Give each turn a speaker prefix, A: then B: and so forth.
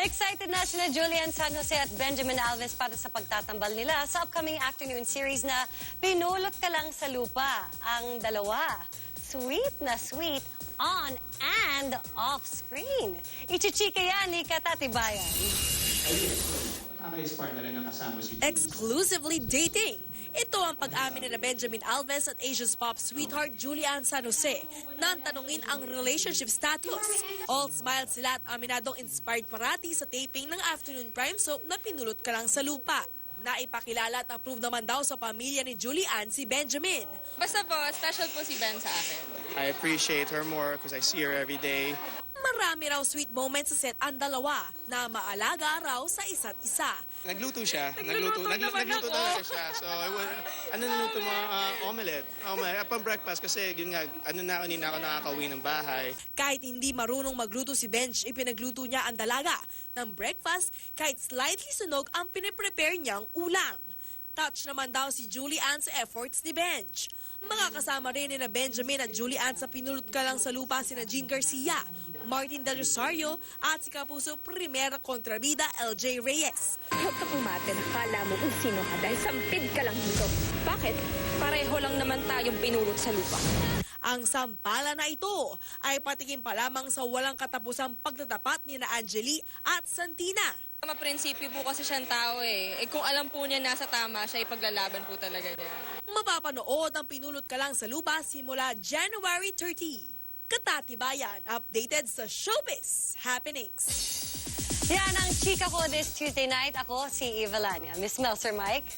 A: Excited na sina Julian San Jose at Benjamin Alves para sa pagtatambal nila sa upcoming afternoon series na Pinulot Ka Lang sa Lupa. Ang dalawa, sweet na sweet on and off screen. Ichichika yan ni Katatibayan.
B: Nakaka-inspire na rin ang kasama si
C: Exclusively dating. Ito ang pag-amin na Benjamin Alves at Asia's pop sweetheart Julian San Jose nang tanungin ang relationship status. All smiles sila at aminadong inspired parati sa taping ng afternoon prime soap na Pinulot Ka Lang sa Lupa. Naipakilala at approve naman daw sa pamilya ni Julian si Benjamin.
D: Basta po, special po si Ben sa akin.
E: I appreciate her more because I see her every day.
C: Marami raw sweet moments sa set ang dalawa na maalaga raw sa isa't isa.
E: Nagluto siya.
D: Nagluluto naman
E: Nagluto
D: ako.
E: talaga siya. So, naluto mo? Omelette. Upon breakfast kasi yun nga, kanina ako nakakauwi ng bahay.
C: Kahit hindi marunong magluto si Benj, ipinagluto niya ang dalaga ng breakfast kahit slightly sunog ang piniprepare niyang ulam. Touch naman daw si Julian sa efforts ni Benj. Makakasama rin ni na Benjamin at Julian sa Pinulot Ka Lang sa Lupa sina Jean Garcia, Martin Del Rosario at si Kapuso Primera Kontrabida LJ Reyes.
F: Huwag kang umate na kala mo kung sino ka dahil sampid ka lang dito. Bakit? Pareho lang naman tayong pinulot sa lupa.
C: Ang sampala na ito ay patikim pa lamang sa walang katapusang pagtatapat ni na Angeli at Santina.
D: Maprinsipyo po kasi siyang tao eh. Kung alam po niya nasa tama, siya ipaglalaban po talaga niya.
C: Mapapanood ang Pinulot Ka Lang sa Lupa simula January 30. Katatibayan, updated sa Showbiz Happenings.
A: Yan ang chika ko this Tuesday night. Ako si Eva Lania. Miss Mel, Sir Mike.